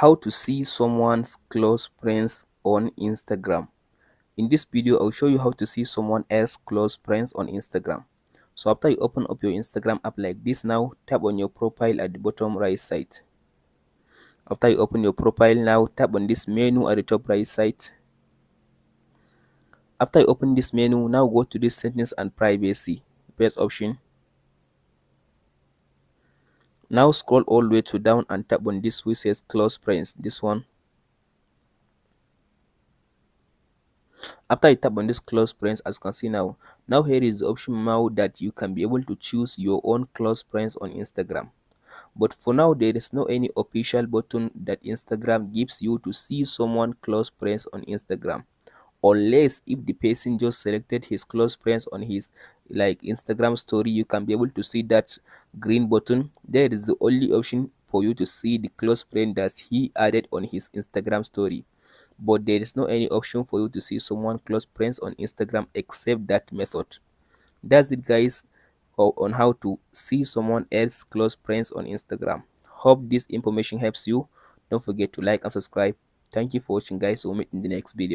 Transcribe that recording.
How to see someone's close friends on Instagram. In this video, I'll show you how to see someone else's close friends on Instagram. So after you open up your Instagram app like this, now tap on your profile at the bottom right side. After you open your profile, now tap on this menu at the top right side. After you open this menu, now go to this settings and privacy, first option. Now scroll all the way to down and tap on this which says close friends, this one. After you tap on this close friends, as you can see now here is the option now that you can be able to choose your own close friends on Instagram. But for now, there is no any official button that Instagram gives you to see someone close friends on Instagram, unless if the person just selected his close friends on his like Instagram story. You can be able to see that green button. There is the only option for you to see the close friend that he added on his Instagram story, but there is no any option for you to see someone close friends on Instagram except that method. That's it, guys, on how to see someone else close friends on Instagram. Hope this information helps you. Don't forget to like and subscribe. Thank you for watching, guys. We'll meet in the next video.